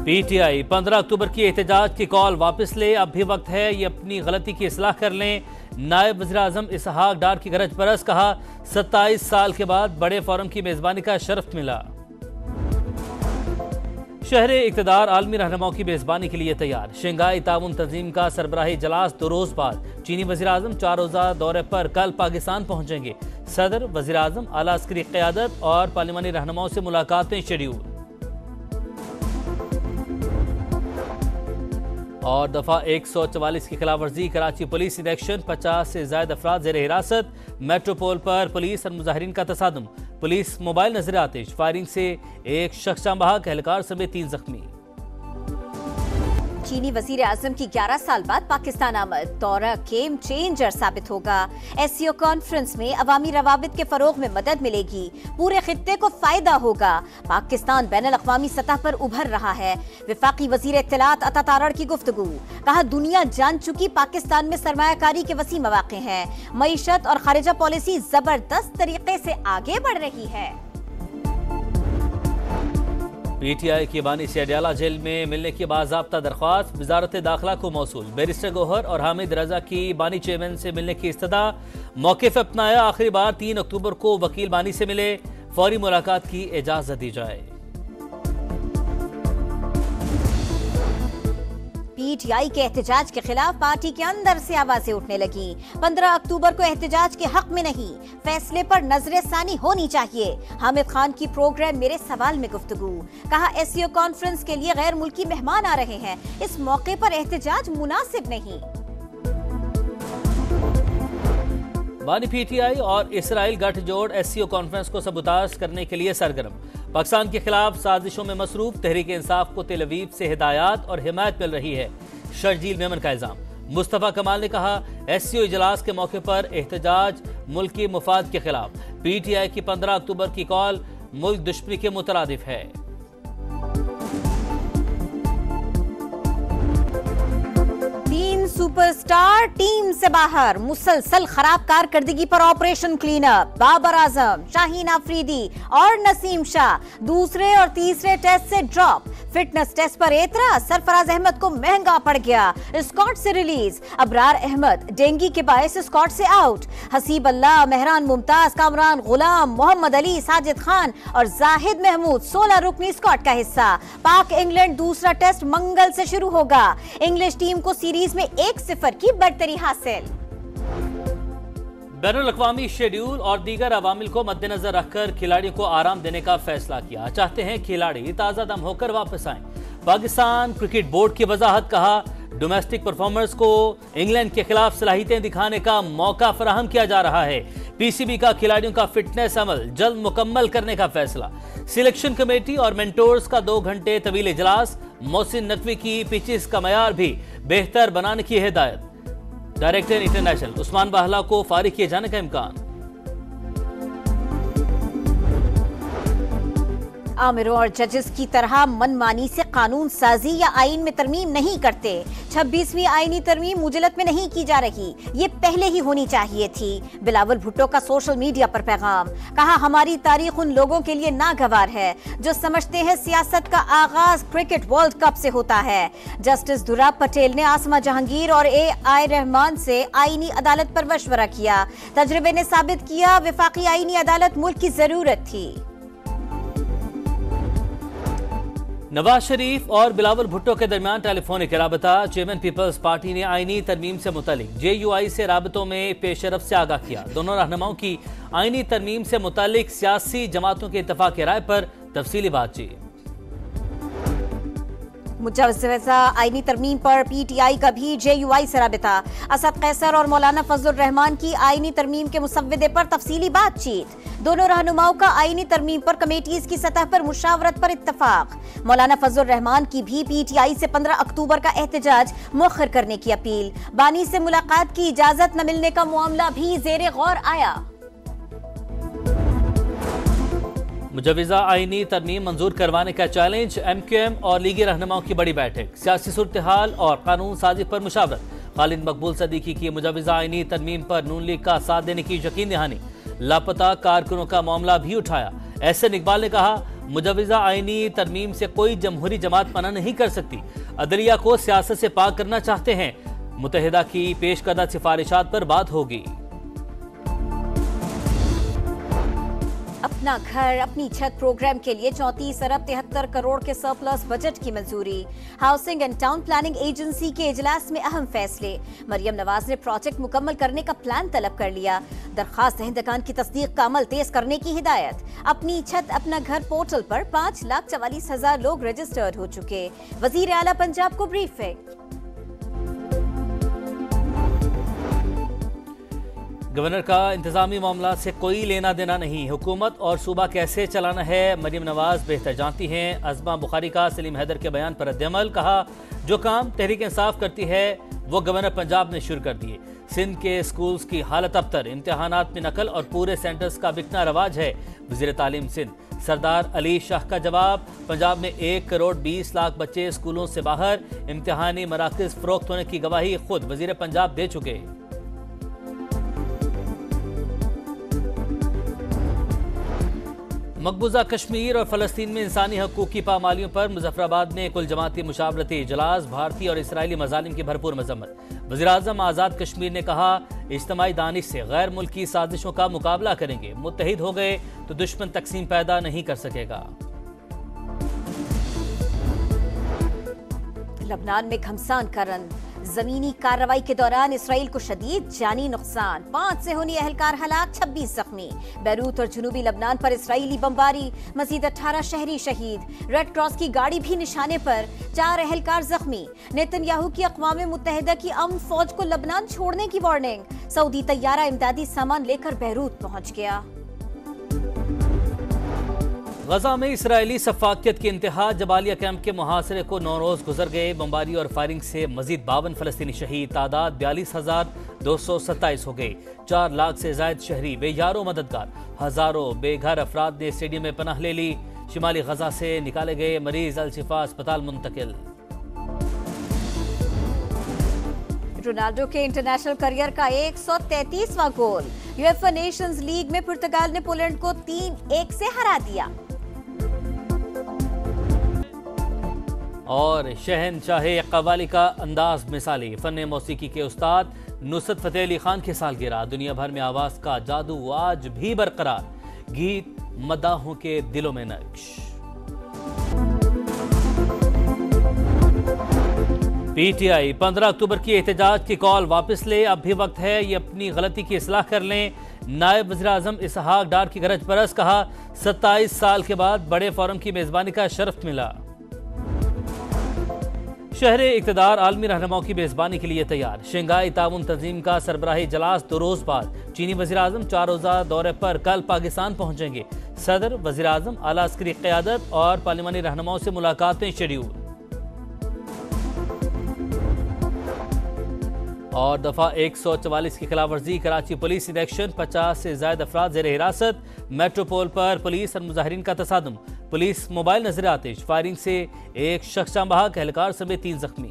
PTI 15 अक्टूबर की एहतजाज की कॉल वापस ले, अब भी वक्त है ये अपनी गलती की इस्लाह कर लें। नायब वज़ीर आज़म इसहाक डार की गरज परस, कहा 27 साल के बाद बड़े फोरम की मेज़बानी का शरफ मिला। शहर इक़्तिदार आलमी रहनुमाओं की मेज़बानी के लिए तैयार। शंघाई ताउन तंजीम का सरबराही इजलास 2 रोज़ बाद। चीनी वज़ीर आज़म 4 रोज़ा दौरे पर कल पाकिस्तान पहुंचेंगे। सदर, वज़ीर आज़म, आला अस्करी क़यादत और पार्लिमानी रहनुमाओं से मुलाकातें शेड्यूल। और दफा 144 की खिलाफ वर्जी, कराची पुलिस इन एक्शन, 50 से ज्यादा अफराद ज़ेर हिरासत। मेट्रोपोल पर पुलिस और मुजाहिरीन का तसादुम, पुलिस मोबाइल नजर आतिश, फायरिंग से एक शख्स जाम बहक, एहलकार समेत 3 जख्मी। चीनी वजीर आजम की 11 साल बाद पाकिस्तान आमद, दौरा गेम चेंजर साबित होगा। SCO कॉन्फ्रेंस में अवामी रवाबित के फरोग में मदद मिलेगी, पूरे खित्ते को फायदा होगा। पाकिस्तान बैनुल अक़वामी सतह पर उभर रहा है। वफाकी वजीर इत्तलात अता तारड़ की गुफ्तगू, कहा दुनिया जान चुकी पाकिस्तान में सरमायाकारी के वसी मौक़े हैं। मईशत और खारिजा पॉलिसी जबरदस्त तरीके से आगे बढ़ रही है। PTI की बानी से अडयाला जेल में मिलने की बाज़ाब्ता दरख्वास्त वजारत दाखिला को मौसूल। बैरिस्टर गौहर और हामिद रजा की बानी चेयरमैन से मिलने की इस्तदा, मौक़िफ़ अपनाया। आखिरी बार 3 अक्टूबर को वकील बानी से मिले, फौरी मुलाकात की इजाज़त दी जाए। PTI के एहतजाज के खिलाफ पार्टी के अंदर से आवाजें उठने लगी। 15 अक्टूबर को एहतजाज के हक में नहीं, फैसले पर नजरसानी होनी चाहिए। हामिद खान की प्रोग्राम मेरे सवाल में गुफ्तगू, कहा SCO कॉन्फ्रेंस के लिए गैर मुल्की मेहमान आ रहे हैं, इस मौके पर एहतजाज मुनासिब नहीं। बानी PTI और इसराइल गठजोड़ SCO कॉन्फ्रेंस को सबूताज करने के लिए सरगर्म। पाकिस्तान के खिलाफ साजिशों में मसरूफ तहरीक इंसाफ को तेल अवीव से हिदायत और हिमायत मिल रही है, शर्जील मेमन का इल्जाम। मुस्तफा कमाल ने कहा SCO इजलास के मौके पर एहतजाज मुल्की मुफाद के खिलाफ। PTI की 15 अक्टूबर की कॉल मुल्क दुश्मनी के मुतरादिफ है। सुपरस्टार टीम से बाहर, मुसलसल खराब कारकर्दगी पर ऑपरेशन क्लीनअप। बाबर आजम, शाहीन आफरीदी और नसीम शाह दूसरे और तीसरे टेस्ट से ड्रॉप। फिटनेस टेस्ट पर एतराज, सरफराज अहमद को महंगा पड़ गया, स्कॉट से रिलीज। अबरार अहमद डेंगी के बायस स्कॉट से आउट। हसीब अल्लाह, मेहरान मुमताज, कामरान गुलाम, मोहम्मद अली, साजिद खान और जाहिद महमूद 16 रुकनी स्कॉट का हिस्सा। पाक इंग्लैंड दूसरा टेस्ट मंगल से शुरू होगा। इंग्लिश टीम को सीरीज में 1-0 की बढ़तरी हासिल। बैनुल अक़वामी शेड्यूल और दीगर अवामिल को मद्देनजर रखकर खिलाड़ियों को आराम देने का फैसला किया। चाहते हैं खिलाड़ी ताज़ा दम होकर वापस आएं। पाकिस्तान क्रिकेट बोर्ड की वजाहत, कहा डोमेस्टिक परफॉर्मर्स को इंग्लैंड के खिलाफ सलाहियतें दिखाने का मौका फराहम किया जा रहा है। PCB का खिलाड़ियों का फिटनेस अमल जल्द मुकम्मल करने का फैसला। सिलेक्शन कमेटी और मेंटोर्स का 2 घंटे तवील इजलास। मोहसिन नकवी की पिचेस का मयार भी बेहतर बनाने की हिदायत। डायरेक्टर इंटरनेशनल उस्मान बाहला को फारिग किए जाने का इम्कान। आमिरों और जजेस की तरह मनमानी से कानून साजी या आइन में तरमीम नहीं करते। 26वीं आईनी तरमीम मुजलत में नहीं की जा रही, ये पहले ही होनी चाहिए थी। बिलावल भुट्टो का सोशल मीडिया पर पैगाम, कहा हमारी तारीख उन लोगों के लिए नागवार है जो समझते हैं सियासत का आगाज क्रिकेट वर्ल्ड कप से होता है। जस्टिस दुराब पटेल ने आसमा जहांगीर और AI रहमान से आईनी अदालत पर मशवरा किया। तजर्बे ने साबित किया वफाकी आईनी अदालत मुल्क की जरूरत थी। नवाज शरीफ और बिलावल भुट्टो के दरमियान टेलीफोनिक राबता। चेयरमैन पीपल्स पार्टी ने आईनी तरमीम से मुतालिक JUI से राबतों में पेशरफ से आगाह किया। दोनों रहनुमाओं की आईनी तरमीम से मुतालिक सियासी जमातों के इत्तफाक राय पर तफसीली बातचीत। मुजव्वज़ा आईनी तरमीम पर PTI का भी JUI से राबिता। असद कैसर और मौलाना फजलुर रहमान की आईनी तरमीम के मुसव्विदे पर तफसीली बातचीत। दोनों रहनुमाओं का आईनी तरमीम पर कमेटीज की सतह पर मुशावरत पर इत्तफाक। मौलाना फजलुर रहमान की भी PTI से 15 अक्टूबर का एहतजाज मुअख्खर करने की अपील। बानी से मुलाकात की इजाजत न मिलने का मामला भी जेर गौर आया। मुजव्वज़ा आईनी तरमीम मंजूर करवाने का चैलेंज। MQM और लीगी रहनुमाओं की बड़ी बैठक। सियासी सूरत-ए-हाल और कानून साजी पर मुशावरत। खालिद मकबूल सदीकी की मुजव्वज़ा आईनी तरमीम पर नून लीग का साथ देने की यकीन दहानी। लापता कारकुनों का मामला भी उठाया। एहसन इकबाल ने कहा مجوزہ آئینی ترمیم سے کوئی جمہوری جماعت منع نہیں کر سکتی، عدلیہ کو سیاست سے پاک کرنا چاہتے ہیں، متحدہ کی پیش کردہ سفارشات پر بات ہوگی۔ اپنا گھر اپنی چھت پروگرام کے لیے 34 ارب 73 کروڑ کے سرپلس بجٹ کی منظوری۔ Housing and town planning agency کے اجلاس میں اہم فیصلے۔ مریم نواز نے پروجیکٹ مکمل کرنے کا پلان طلب کر لیا۔ درخواست دہندگان کی تصدیق کا عمل تیز کرنے کی ہدایت۔ اپنی چھت اپنا گھر پورٹل پر 5,44,000 لوگ رجسٹرڈ ہو چکے۔ وزیر اعلیٰ پنجاب کو بریفنگ۔ گورنر کا انتظامی معاملات سے کوئی لینا دینا نہیں، حکومت اور صوبہ کیسے چلانا ہے مریم نواز بہتر جانتی ہیں۔ عظمہ بخاری کا سلیم حیدر کے بیان پر رد عمل، کہا جو کام تحریک انصاف کرتی ہے وہ گورنر پنجاب نے شروع کر دیے۔ سندھ کے سکولز کی حالت ابتر، امتحانات میں نقل اور پورے سینٹرز کا بکنا رواج ہے، وزیر تعلیم سندھ۔ سردار علی شاہ کا جواب، پنجاب میں 1 کروڑ 20 لاکھ بچے سکولوں سے باہر، امتحانی مراکز فروخت ہونے کی گواہی خود وزیر پنجاب دے چکے۔ مقبوضہ کشمیر اور فلسطین میں انسانی حقوق کی پامالیوں پر مظفر آباد میں کل جماعتی مشاورتی اجلاس، بھارتی اور اسرائیلی مظالم کی بھرپور مذمت۔ وزیراعظم آزاد کشمیر نے کہا اجتماعی دانش سے غیر ملکی سازشوں کا مقابلہ کریں گے، متحد ہو گئے تو دشمن تقسیم پیدا نہیں کر سکے گا۔ لبنان میں گھمسان کرن، زمینی کارروائی کے دوران اسرائیل کو شدید جانی نقصان، 5 صہیونی اہلکار ہلاک، 26 زخمی۔ بیروت اور جنوبی لبنان پر اسرائیلی بمباری، مزید 18 شہری شہید۔ ریڈ کراس کی گاڑی بھی نشانے پر، 4 اہلکار زخمی۔ نیتن یاہو کی اقوام متحدہ کی امن فوج کو لبنان چھوڑنے کی وارننگ، سعودی طیارہ امدادی سامان لے کر بیروت پہنچ گیا۔ غزہ میں اسرائیلی سفاکیت کی انتہا، جبالیہ کیمپ کے محاصرے کو 9 روز گزر گئے، بمباری اور فائرنگ سے مزید 52 فلسطینی شہید، تعداد 42,227 ہو گئی، 4 لاکھ سے زائد شہری بے یارو مددگار، ہزاروں بے گھر افراد نے اسٹیڈیم میں پناہ لے لی، شمالی غزہ سے نکالے گئے مریض الشفا اسپتال منتقل۔ رونالڈو کے انٹرنیشنل کریئر کا 133واں گول، یویفا نیشنز لیگ میں پرتگال نے پولینڈ کو 3-1 سے ہرا دیا۔ اور شہنشاہ قوالی کا انداز مثالی، فن موسیقی کے استاد نصرت فتح علی خان کی سالگرہ، دنیا بھر میں آواز کا جادو آج بھی برقرار، گیت مداحوں کے دلوں میں نقش۔ پی ٹی آئی 15 اکتوبر کی احتجاج کی کال واپس لے، اب بھی وقت ہے یہ اپنی غلطی کی اصلاح کر لیں، نائب وزیر اعظم اسحاق ڈار کی گرج پرست، کہا 27 سال کے بعد بڑے فورم کی میزبانی کا شرف ملا۔ شہر اقتدار عالمی رہنماؤں کی میزبانی کے لیے تیار، شنگھائی تعاون تنظیم کا سربراہی اجلاس 2 روز بعد، چینی وزیر اعظم 4 روزہ دورے پر کل پاکستان پہنچیں گے، صدر، وزیر اعظم، اعلیٰ عسکری قیادت اور پارلیمانی رہنماؤں سے ملاقاتیں شیڈیول۔ اور دفعہ 144 کی خلاف ورزی، کراچی پولیس ان ایکشن، 50 سے زائد افراد زیر حراست، میٹروپول پر پولیس اور مظاہرین کا تصادم، پولیس موبائل نظر آتش، فائرنگ سے 1 شخص جاں بحق، اہلکار سمیت 3 زخمی۔